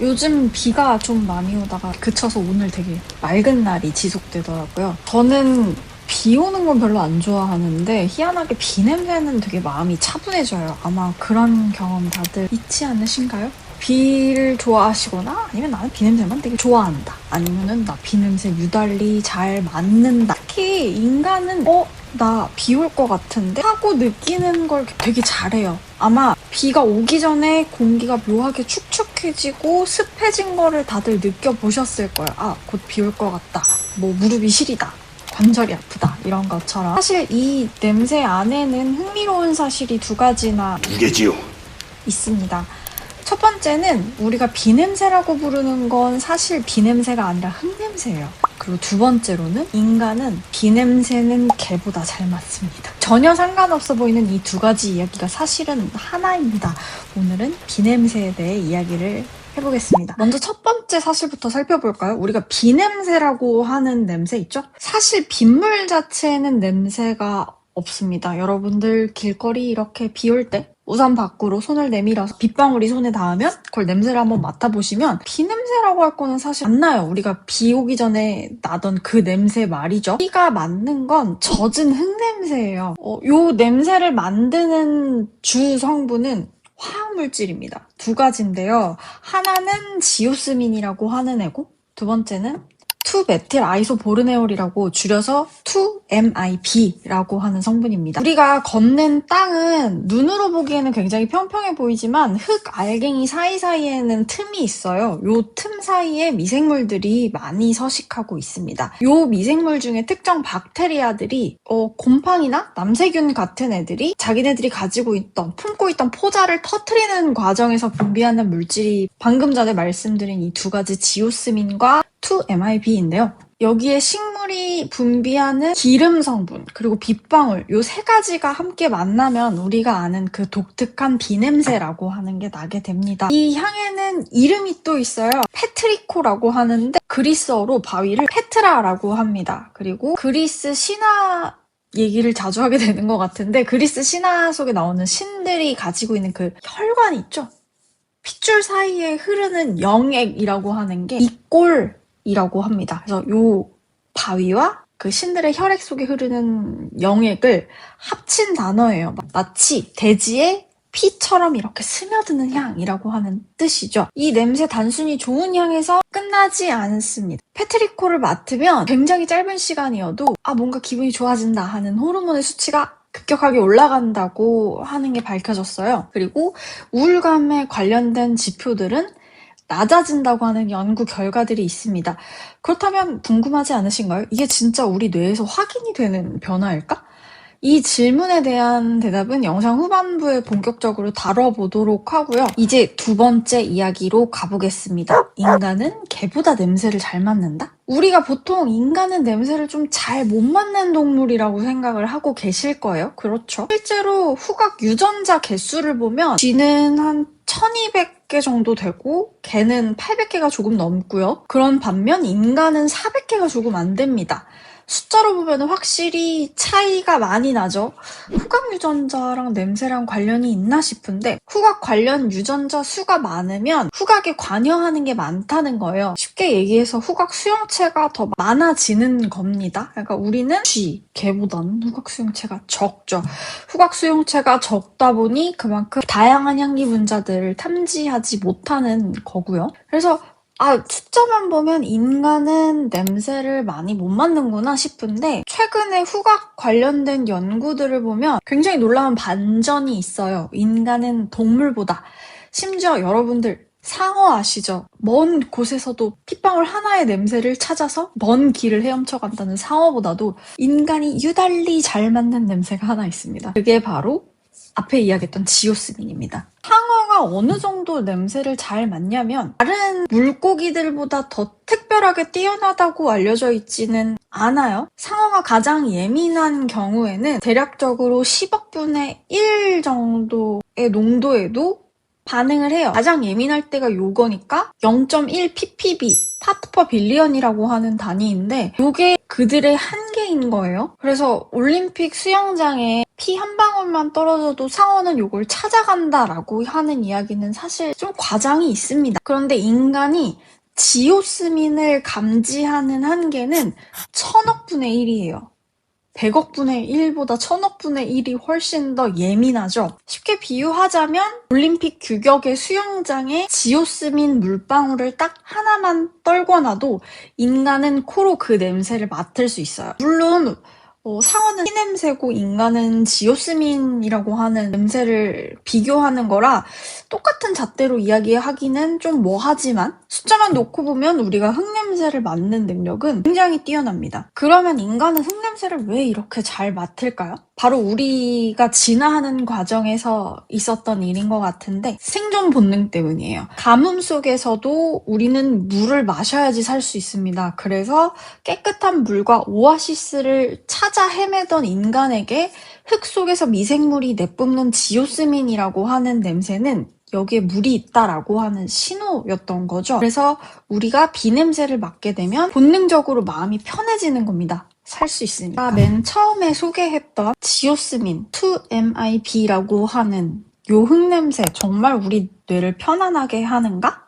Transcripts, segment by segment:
요즘 비가 좀 많이 오다가 그쳐서 오늘 되게 맑은 날이 지속되더라고요. 저는 비 오는 건 별로 안 좋아하는데 희한하게 비 냄새는 되게 마음이 차분해져요. 아마 그런 경험 다들 있지 않으신가요? 비를 좋아하시거나 아니면 나는 비 냄새만 되게 좋아한다. 아니면은 나 비 냄새 유달리 잘 맡는다. 특히 인간은 나 비 올 것 같은데 하고 느끼는 걸 되게 잘해요. 아마 비가 오기 전에 공기가 묘하게 축축해지고 습해진 거를 다들 느껴보셨을 거예요. 아, 곧 비 올 것 같다. 뭐 무릎이 시리다. 관절이 아프다. 이런 것처럼. 사실 이 냄새 안에는 흥미로운 사실이 두 가지나 무게지요. 있습니다. 첫 번째는 우리가 비냄새라고 부르는 건 사실 비냄새가 아니라 흙냄새예요. 그리고 두 번째로는 인간은 비냄새는 개보다 잘 맡습니다. 전혀 상관없어 보이는 이 두 가지 이야기가 사실은 하나입니다. 오늘은 비냄새에 대해 이야기를 해보겠습니다. 먼저 첫 번째 사실부터 살펴볼까요? 우리가 비냄새라고 하는 냄새 있죠? 사실 빗물 자체에는 냄새가 없습니다. 여러분들 길거리 이렇게 비 올 때 우산 밖으로 손을 내밀어서 빗방울이 손에 닿으면 그걸 냄새를 한번 맡아보시면 비냄새라고 할 거는 사실 안 나요. 우리가 비 오기 전에 나던 그 냄새 말이죠. 비가 맡는 건 젖은 흙냄새예요. 요 냄새를 만드는 주 성분은 화학물질입니다. 두 가지인데요. 하나는 지오스민이라고 하는 애고 두 번째는 2메틸 아이소보르네올이라고 줄여서 2MIB라고 하는 성분입니다. 우리가 걷는 땅은 눈으로 보기에는 굉장히 평평해 보이지만 흙, 알갱이 사이사이에는 틈이 있어요. 요 틈 사이에 미생물들이 많이 서식하고 있습니다. 요 미생물 중에 특정 박테리아들이 곰팡이나 남세균 같은 애들이 자기네들이 가지고 있던 품고 있던 포자를 터트리는 과정에서 분비하는 물질이 방금 전에 말씀드린 이 두 가지 지오스민과 2MIB인데요. 여기에 식물이 분비하는 기름 성분 그리고 빗방울 요 세 가지가 함께 만나면 우리가 아는 그 독특한 비냄새라고 하는 게 나게 됩니다. 이 향에는 이름이 또 있어요. 페트리코라고 하는데 그리스어로 바위를 페트라라고 합니다. 그리고 그리스 신화 얘기를 자주 하게 되는 것 같은데 그리스 신화 속에 나오는 신들이 가지고 있는 그 혈관 있죠? 핏줄 사이에 흐르는 영액이라고 하는 게 이꼴이라고 합니다. 그래서 요 바위와 그 신들의 혈액 속에 흐르는 영액을 합친 단어예요. 마치 대지의 피처럼 이렇게 스며드는 향이라고 하는 뜻이죠. 이 냄새 단순히 좋은 향에서 끝나지 않습니다. 페트리코를 맡으면 굉장히 짧은 시간이어도 뭔가 기분이 좋아진다 하는 호르몬의 수치가 급격하게 올라간다고 하는 게 밝혀졌어요. 그리고 우울감에 관련된 지표들은 낮아진다고 하는 연구 결과들이 있습니다. 그렇다면 궁금하지 않으신가요? 이게 진짜 우리 뇌에서 확인이 되는 변화일까? 이 질문에 대한 대답은 영상 후반부에 본격적으로 다뤄보도록 하고요. 이제 두 번째 이야기로 가보겠습니다. 인간은 개보다 냄새를 잘 맡는다? 우리가 보통 인간은 냄새를 좀 잘 못 맡는 동물이라고 생각을 하고 계실 거예요. 그렇죠? 실제로 후각 유전자 개수를 보면 쥐는 한 1200개 정도 되고 개는 800개가 조금 넘고요. 그런 반면 인간은 400개가 조금 안 됩니다. 숫자로 보면 확실히 차이가 많이 나죠. 후각 유전자랑 냄새랑 관련이 있나 싶은데 후각 관련 유전자 수가 많으면 후각에 관여하는 게 많다는 거예요. 쉽게 얘기해서 후각 수용체가 더 많아지는 겁니다. 그러니까 우리는 쥐, 개보다는 후각 수용체가 적죠. 후각 수용체가 적다 보니 그만큼 다양한 향기 분자들을 탐지하지 못하는 거고요. 그래서 숫자만 보면 인간은 냄새를 많이 못 맡는구나 싶은데 최근에 후각 관련된 연구들을 보면 굉장히 놀라운 반전이 있어요. 인간은 동물보다 심지어 여러분들 상어 아시죠? 먼 곳에서도 핏방울 하나의 냄새를 찾아서 먼 길을 헤엄쳐 간다는 상어보다도 인간이 유달리 잘 맡는 냄새가 하나 있습니다. 그게 바로 앞에 이야기했던 지오스민입니다. 상어가 어느 정도 냄새를 잘 맡냐면 다른 물고기들보다 더 특별하게 뛰어나다고 알려져 있지는 않아요. 상어가 가장 예민한 경우에는 대략적으로 10억 분의 1 정도의 농도에도 반응을 해요. 가장 예민할 때가 요거니까 0.1 ppb, 파트 퍼 빌리언이라고 하는 단위인데 요게 그들의 한계인 거예요. 그래서 올림픽 수영장에 피 한 방울만 떨어져도 상어는 요걸 찾아간다라고 하는 이야기는 사실 좀 과장이 있습니다. 그런데 인간이 지오스민을 감지하는 한계는 1000억 분의 1이에요. 100억 분의 1보다 1000억 분의 1이 훨씬 더 예민하죠. 쉽게 비유하자면 올림픽 규격의 수영장에 지오스민 물방울을 딱 하나만 떨궈놔도 인간은 코로 그 냄새를 맡을 수 있어요. 물론 상어는 피 냄새고 인간은 지오스민이라고 하는 냄새를 비교하는 거라 똑같은 잣대로 이야기하기는 좀 뭐하지만 숫자만 놓고 보면 우리가 흙냄새를 맡는 능력은 굉장히 뛰어납니다. 그러면 인간은 흙냄새를 왜 이렇게 잘 맡을까요? 바로 우리가 진화하는 과정에서 있었던 일인 것 같은데 생존 본능 때문이에요. 가뭄 속에서도 우리는 물을 마셔야지 살 수 있습니다. 그래서 깨끗한 물과 오아시스를 찾아 헤매던 인간에게 흙 속에서 미생물이 내뿜는 지오스민이라고 하는 냄새는 여기에 물이 있다라고 하는 신호였던 거죠. 그래서 우리가 비냄새를 맡게 되면 본능적으로 마음이 편해지는 겁니다. 살 수 있으니까. 맨 처음에 소개했던 지오스민 2MIB라고 하는 요 흙냄새 정말 우리 뇌를 편안하게 하는가?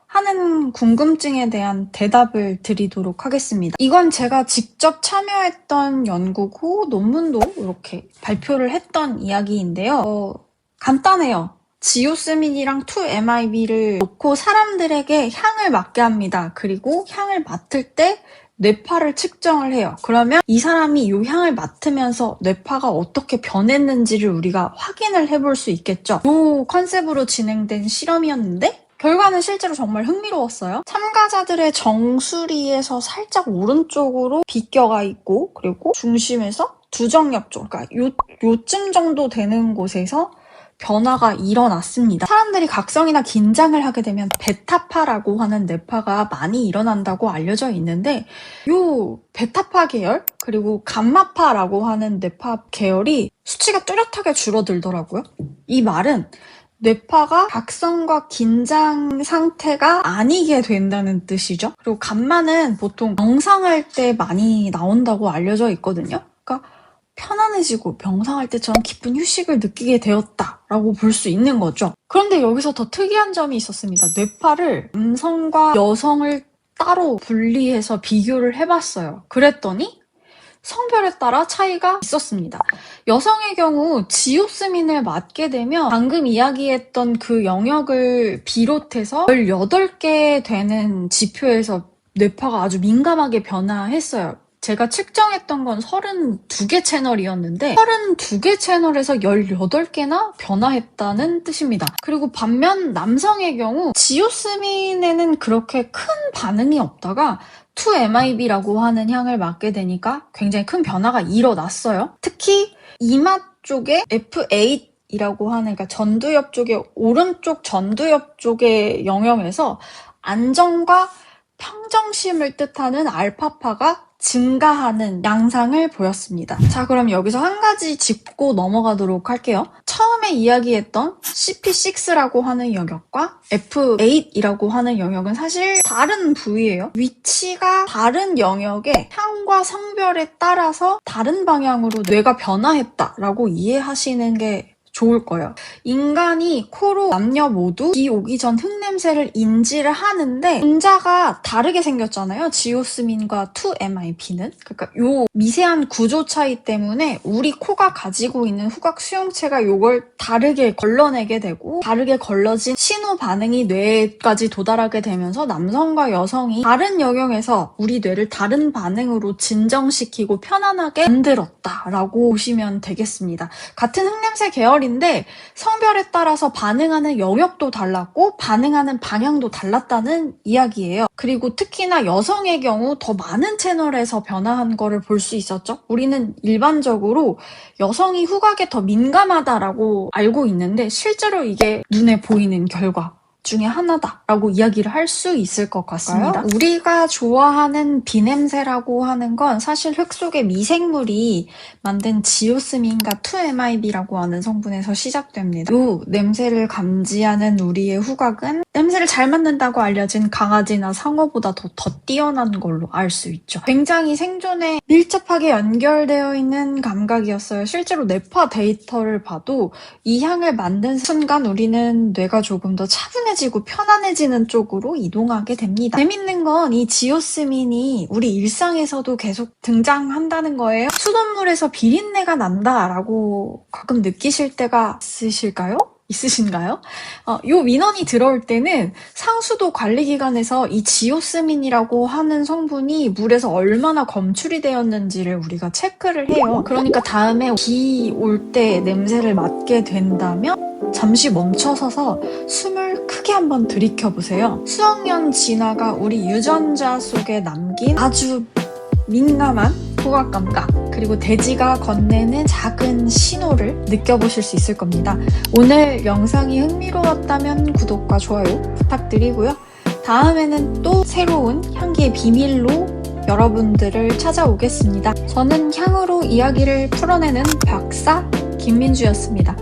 하는 궁금증에 대한 대답을 드리도록 하겠습니다. 이건 제가 직접 참여했던 연구고 논문도 이렇게 발표를 했던 이야기인데요. 간단해요. 지오스민이랑 2MIB를 놓고 사람들에게 향을 맡게 합니다. 그리고 향을 맡을 때 뇌파를 측정을 해요. 그러면 이 사람이 이 향을 맡으면서 뇌파가 어떻게 변했는지를 우리가 확인을 해볼 수 있겠죠. 이 컨셉으로 진행된 실험이었는데 결과는 실제로 정말 흥미로웠어요. 참가자들의 정수리에서 살짝 오른쪽으로 비껴가 있고 그리고 중심에서 두정엽 쪽, 그러니까 요쯤 정도 되는 곳에서 변화가 일어났습니다. 사람들이 각성이나 긴장을 하게 되면 베타파라고 하는 뇌파가 많이 일어난다고 알려져 있는데 요 베타파 계열 그리고 감마파라고 하는 뇌파 계열이 수치가 뚜렷하게 줄어들더라고요. 이 말은 뇌파가 각성과 긴장 상태가 아니게 된다는 뜻이죠. 그리고 감마는 보통 명상할 때 많이 나온다고 알려져 있거든요. 그러니까 편안해지고 명상할 때처럼 깊은 휴식을 느끼게 되었다라고 볼 수 있는 거죠. 그런데 여기서 더 특이한 점이 있었습니다. 뇌파를 남성과 여성을 따로 분리해서 비교를 해봤어요. 그랬더니 성별에 따라 차이가 있었습니다. 여성의 경우 지오스민을 맡게 되면 방금 이야기했던 그 영역을 비롯해서 18개 되는 지표에서 뇌파가 아주 민감하게 변화했어요. 제가 측정했던 건 32개 채널이었는데 32개 채널에서 18개나 변화했다는 뜻입니다. 그리고 반면 남성의 경우 지오스민에는 그렇게 큰 반응이 없다가 2MIB라고 하는 향을 맡게 되니까 굉장히 큰 변화가 일어났어요. 특히 이마 쪽에 F8이라고 하는 그러니까 전두엽 쪽의 오른쪽 전두엽 쪽의 영역에서 안정과 평정심을 뜻하는 알파파가 증가하는 양상을 보였습니다. 자, 그럼 여기서 한 가지 짚고 넘어가도록 할게요. 처음에 이야기했던 CP6라고 하는 영역과 F8이라고 하는 영역은 사실 다른 부위예요. 위치가 다른 영역에 향과 성별에 따라서 다른 방향으로 뇌가 변화했다라고 이해하시는 게 좋을 거예요. 인간이 코로 남녀 모두 비 오기 전 흙냄새를 인지를 하는데 분자가 다르게 생겼잖아요. 지오스민과 2MIB는. 그러니까 요 미세한 구조 차이 때문에 우리 코가 가지고 있는 후각 수용체가 요걸 다르게 걸러내게 되고 다르게 걸러진 신호 반응이 뇌까지 도달하게 되면서 남성과 여성이 다른 영역에서 우리 뇌를 다른 반응으로 진정시키고 편안하게 만들었다라고 보시면 되겠습니다. 같은 흙냄새 계열이 인데 성별에 따라서 반응하는 영역도 달랐고 반응하는 방향도 달랐다는 이야기예요. 그리고 특히나 여성의 경우 더 많은 채널에서 변화한 거를 볼 수 있었죠. 우리는 일반적으로 여성이 후각에 더 민감하다라고 알고 있는데 실제로 이게 눈에 보이는 결과 중에 하나다라고 이야기를 할 수 있을 것 같습니다. 우리가 좋아하는 비냄새라고 하는 건 사실 흙 속의 미생물이 만든 지오스민과 2MIB라고 하는 성분에서 시작됩니다. 이 냄새를 감지하는 우리의 후각은 냄새를 잘 맡는다고 알려진 강아지나 상어보다 더 뛰어난 걸로 알 수 있죠. 굉장히 생존에 밀접하게 연결되어 있는 감각이었어요. 실제로 뇌파 데이터를 봐도 이 향을 맡는 순간 우리는 뇌가 조금 더 차분해지고 편안해지는 쪽으로 이동하게 됩니다. 재밌는 건 이 지오스민이 우리 일상에서도 계속 등장한다는 거예요. 수돗물에서 비린내가 난다라고 가끔 느끼실 때가 있으신가요? 요 민원이 들어올 때는 상수도 관리기관에서 이 지오스민이라고 하는 성분이 물에서 얼마나 검출이 되었는지를 우리가 체크를 해요. 그러니까 다음에 비 올 때 냄새를 맡게 된다면 잠시 멈춰서서 숨을 크게 한번 들이켜보세요. 수억 년 진화가 우리 유전자 속에 남긴 아주 민감한 후각 감각, 그리고 돼지가 건네는 작은 신호를 느껴보실 수 있을 겁니다. 오늘 영상이 흥미로웠다면 구독과 좋아요 부탁드리고요. 다음에는 또 새로운 향기의 비밀로 여러분들을 찾아오겠습니다. 저는 향으로 이야기를 풀어내는 박사 김민주였습니다.